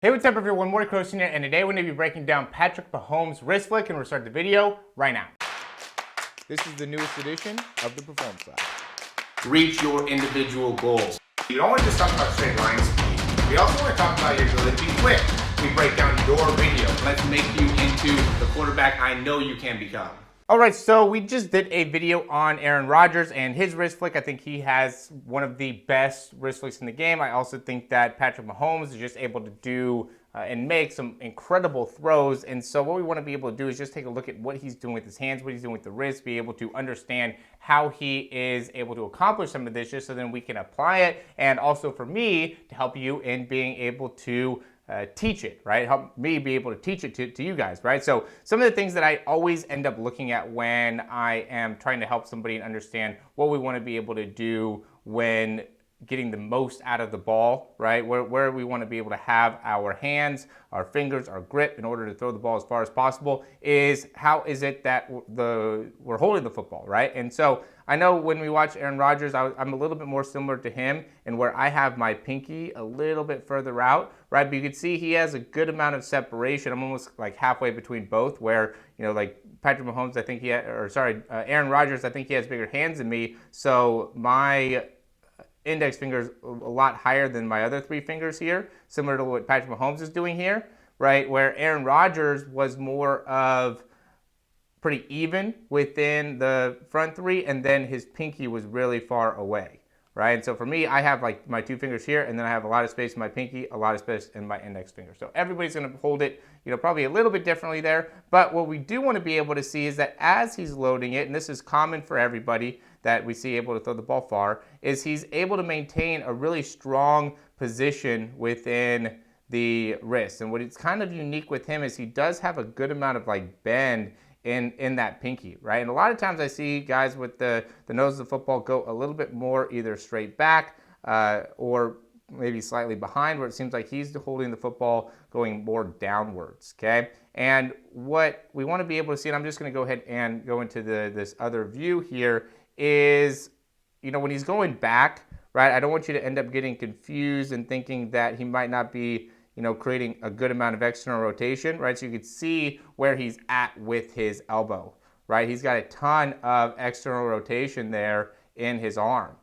Hey, what's up everyone, Morey Croson here, and today we're going to be breaking down Patrick Mahomes' wrist flick, and we'll start the video right now. This is the newest edition of the Performance Lab. Reach your individual goals. You don't want to just talk about straight line speed. We also want to talk about your ability to be quick. We break down your video. Let's make you into the quarterback I know you can become. Alright, so we just did a video on Aaron Rodgers and his wrist flick. I think he has one of the best wrist flicks in the game. I also think that Patrick Mahomes is just able to do and make some incredible throws. And so what we want to be able to do is just take a look at what he's doing with his hands, what he's doing with the wrist, be able to understand how he is able to accomplish some of this just so then we can apply it. And also for me to help you in being able to teach it, right? Help me be able to teach it to you guys, right? So some of the things that I always end up looking at when I am trying to help somebody understand what we want to be able to do when getting the most out of the ball, right? Where we want to be able to have our hands, our fingers, our grip in order to throw the ball as far as possible is how is it that we're holding the football, right? And so I know when we watch Aaron Rodgers, I'm a little bit more similar to him in where I have my pinky a little bit further out, right? But you can see he has a good amount of separation. I'm almost like halfway between both where, you know, like Patrick Mahomes, I think Aaron Rodgers, I think he has bigger hands than me. So my index finger is a lot higher than my other three fingers here, similar to what Patrick Mahomes is doing here, right? Where Aaron Rodgers was more of pretty even within the front three, and then his pinky was really far away, right? And so for me, I have like my two fingers here, and then I have a lot of space in my pinky, a lot of space in my index finger. So everybody's gonna hold it, you know, probably a little bit differently there. But what we do want to be able to see is that as he's loading it, and this is common for everybody that we see able to throw the ball far, is he's able to maintain a really strong position within the wrist. And what is kind of unique with him is he does have a good amount of like bend in that pinky, right? And a lot of times I see guys with the nose of the football go a little bit more either straight back or maybe slightly behind, where it seems like he's holding the football going more downwards, okay? And what we want to be able to see, and I'm just going to go ahead and go into this other view here, is, you know, when he's going back, right, I don't want you to end up getting confused and thinking that he might not be, you know, creating a good amount of external rotation, right? So you can see where he's at with his elbow, right? He's got a ton of external rotation there in his arm,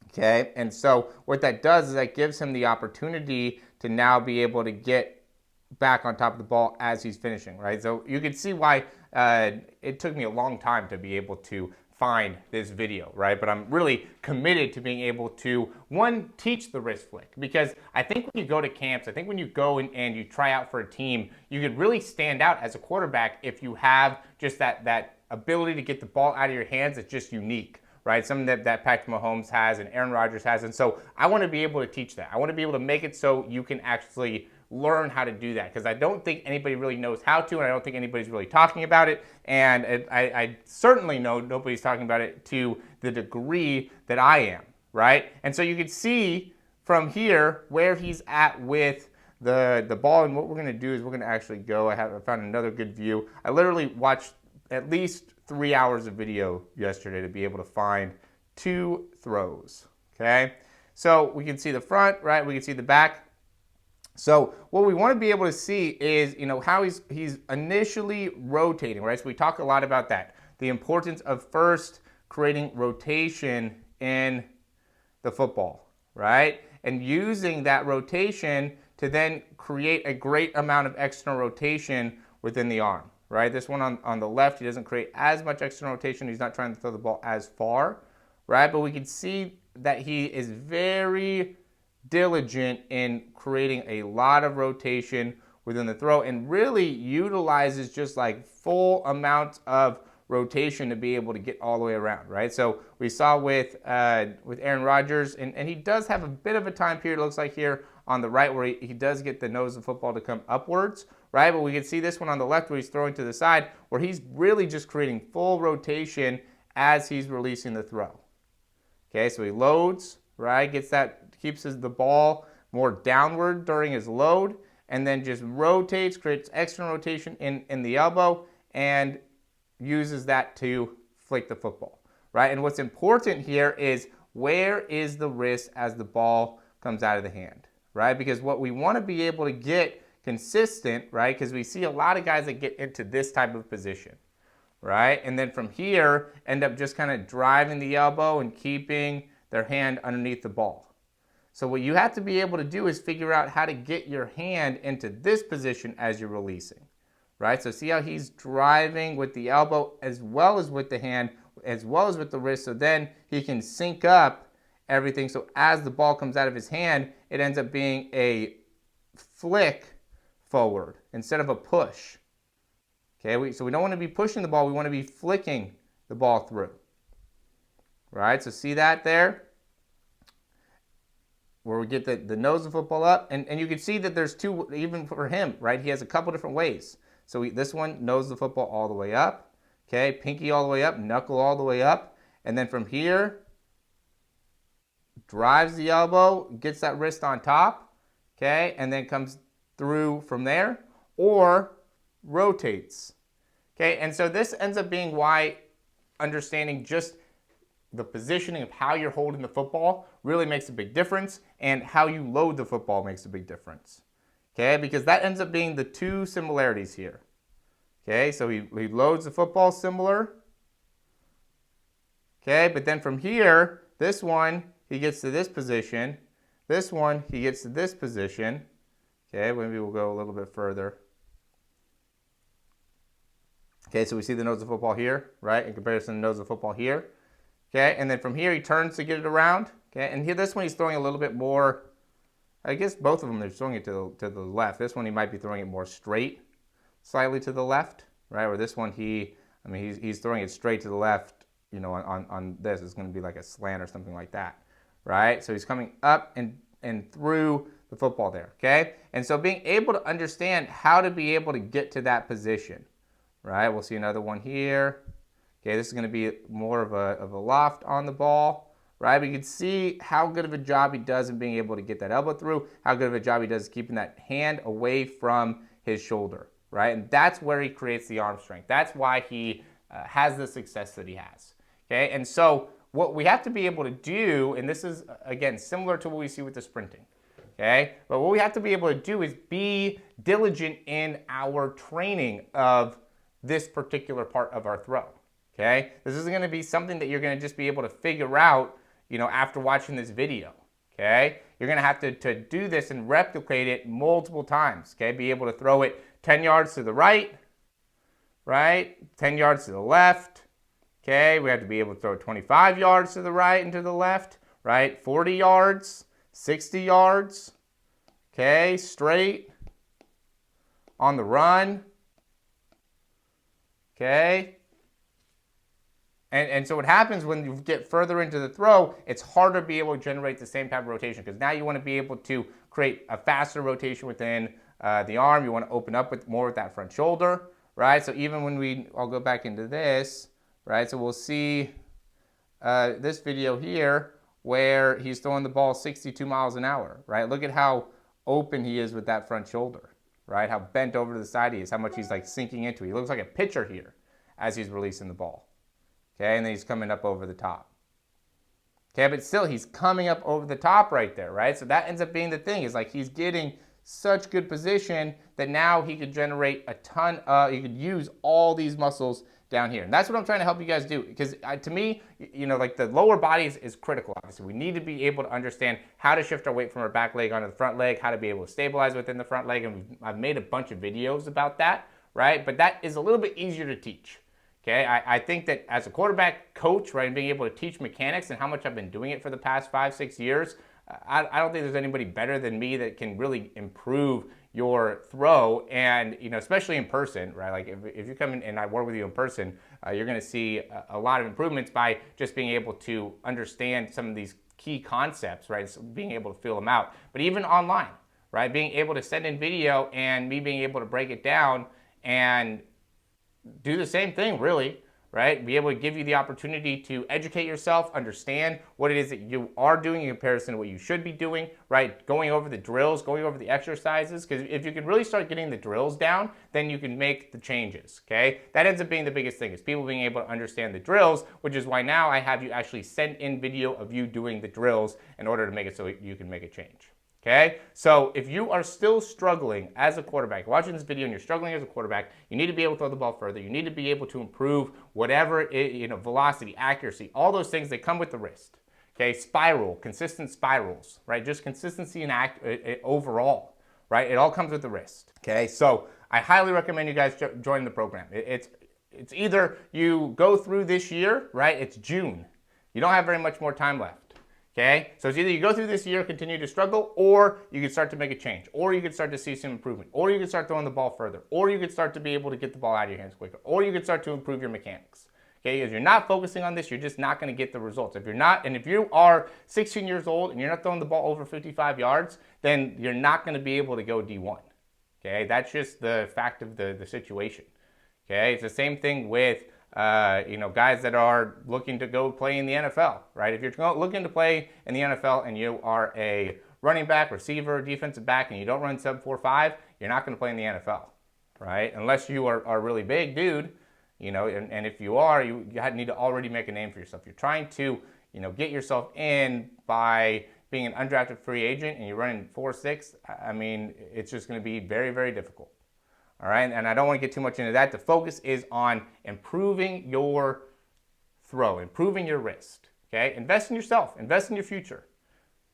okay? And so what that does is that gives him the opportunity to now be able to get back on top of the ball as he's finishing, right? So you can see why it took me a long time to be able to find this video, right? But I'm really committed to being able to, one, teach the wrist flick, because I think when you go to camps, I think when you go and you try out for a team, you could really stand out as a quarterback if you have just that ability to get the ball out of your hands that's just unique, right? Something that Patrick Mahomes has and Aaron Rodgers has. And so I want to be able to teach that. I want to be able to make it so you can actually learn how to do that, because I don't think anybody really knows how to, and I don't think anybody's really talking about it, and I certainly know nobody's talking about it to the degree that I am, right? And so you can see from here where he's at with the ball, and what we're going to do is we're going to actually go, I found another good view. I literally watched at least 3 hours of video yesterday to be able to find two throws, okay? So we can see the front, right? We can see the back. So what we want to be able to see is, you know, how he's initially rotating, right? So we talk a lot about that. The importance of first creating rotation in the football, right? And using that rotation to then create a great amount of external rotation within the arm, right? This one on the left, he doesn't create as much external rotation. He's not trying to throw the ball as far, right? But we can see that he is very diligent in creating a lot of rotation within the throw and really utilizes just like full amounts of rotation to be able to get all the way around, right? So we saw with Aaron Rodgers, and he does have a bit of a time period, it looks like here on the right, where he does get the nose of football to come upwards, right? But we can see this one on the left where he's throwing to the side, where he's really just creating full rotation as he's releasing the throw. Okay, so he loads, right? Keeps the ball more downward during his load, and then just rotates, creates external rotation in the elbow, and uses that to flick the football, right? And what's important here is where is the wrist as the ball comes out of the hand, right? Because what we want to be able to get consistent, right? Because we see a lot of guys that get into this type of position, right? And then from here, end up just kind of driving the elbow and keeping their hand underneath the ball. So what you have to be able to do is figure out how to get your hand into this position as you're releasing, right? So see how he's driving with the elbow as well as with the hand, as well as with the wrist, so then he can sync up everything. So as the ball comes out of his hand, it ends up being a flick forward instead of a push. Okay, so we don't want to be pushing the ball, we want to be flicking the ball through. Right, so see that there? Where we get the nose of the football up, and you can see that there's two, even for him, right? He has a couple different ways. So this one, nose the football all the way up, okay? Pinky all the way up, knuckle all the way up, and then from here, drives the elbow, gets that wrist on top, okay? And then comes through from there, or rotates, okay? And so this ends up being why understanding just the positioning of how you're holding the football really makes a big difference, and how you load the football makes a big difference, okay? Because that ends up being the two similarities here, okay? So he loads the football similar, okay? But then from here, this one, he gets to this position. This one, he gets to this position, okay? Maybe we'll go a little bit further. Okay, so we see the nose of the football here, right? In comparison to the nose of the football here. Okay, and then from here he turns to get it around. Okay, and here this one he's throwing a little bit more, I guess both of them they're throwing it to the left. This one he might be throwing it more straight, slightly to the left, right? Or this one he's throwing it straight to the left, you know, on this. It's going to be like a slant or something like that, right? So he's coming up and through the football there, okay? And so being able to understand how to be able to get to that position, right? We'll see another one here. Okay, this is going to be more of a loft on the ball, right? But you can see how good of a job he does in being able to get that elbow through, how good of a job he does keeping that hand away from his shoulder, right? And that's where he creates the arm strength. That's why he has the success that he has, okay? And so what we have to be able to do, and this is, again, similar to what we see with the sprinting, okay? But what we have to be able to do is be diligent in our training of this particular part of our throw. Okay, this is going to be something that you're going to just be able to figure out, you know, after watching this video. Okay, you're going to have to do this and replicate it multiple times. Okay, be able to throw it 10 yards to the right, 10 yards to the left. Okay, we have to be able to throw 25 yards to the right and to the left, right? 40 yards, 60 yards. Okay, straight on the run. Okay. And so what happens when you get further into the throw, it's harder to be able to generate the same type of rotation, because now you want to be able to create a faster rotation within the arm. You want to open up with more with that front shoulder, right? So even when I'll go back into this, right? So we'll see this video here where he's throwing the ball 62 miles an hour, right? Look at how open he is with that front shoulder, right? How bent over to the side he is, how much he's like sinking into it. He looks like a pitcher here as he's releasing the ball. Okay, and then he's coming up over the top. Okay, but still he's coming up over the top right there, right? So that ends up being the thing, is like he's getting such good position that now he could generate a ton he could use all these muscles down here. And that's what I'm trying to help you guys do, because to me, you know, like the lower body is critical, obviously. We need to be able to understand how to shift our weight from our back leg onto the front leg, how to be able to stabilize within the front leg, and I've made a bunch of videos about that, right? But that is a little bit easier to teach. Okay, I think that as a quarterback coach, right, and being able to teach mechanics, and how much I've been doing it for the past 5-6 years, I don't think there's anybody better than me that can really improve your throw, and, you know, especially in person, right? Like if you come in and I work with you in person, you're going to see a lot of improvements by just being able to understand some of these key concepts, right? So being able to feel them out. But even online, right? Being able to send in video and me being able to break it down and do the same thing, really, right? Be able to give you the opportunity to educate yourself, understand what it is that you are doing in comparison to what you should be doing, right? Going over the drills, going over the exercises, because if you can really start getting the drills down, then you can make the changes, okay? That ends up being the biggest thing, is people being able to understand the drills, which is why now I have you actually send in video of you doing the drills in order to make it so you can make a change. Okay, so if you are still struggling as a quarterback, watching this video and you're struggling as a quarterback, you need to be able to throw the ball further. You need to be able to improve whatever, velocity, accuracy, all those things that come with the wrist. Okay, consistent spirals, right? Just consistency and overall, right? It all comes with the wrist. Okay, so I highly recommend you guys join the program. It's either you go through this year, right? It's June. You don't have very much more time left. Okay, so it's either you go through this year, continue to struggle, or you can start to make a change, or you can start to see some improvement, or you can start throwing the ball further, or you can start to be able to get the ball out of your hands quicker, or you can start to improve your mechanics. Okay, if you're not focusing on this, you're just not going to get the results. If you are 16 years old and you're not throwing the ball over 55 yards, then you're not going to be able to go D1. Okay, that's just the fact of the situation. Okay, it's the same thing with guys that are looking to go play in the NFL, right? If you're looking to play in the NFL and you are a running back, receiver, defensive back, and you don't run sub 4.5, you're not going to play in the NFL, right? Unless you are a really big dude, and if you are, you need to already make a name for yourself. You're trying to, get yourself in by being an undrafted free agent and you're running 4.6. I mean, it's just going to be very, very difficult. All right, and I don't want to get too much into that. The focus is on improving your throw, improving your wrist, okay? Invest in yourself, invest in your future.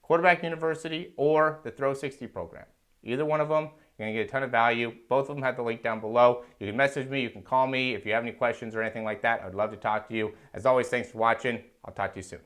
Quarterback University or the Throw 60 program. Either one of them, you're going to get a ton of value. Both of them have the link down below. You can message me, you can call me if you have any questions or anything like that. I'd love to talk to you. As always, thanks for watching. I'll talk to you soon.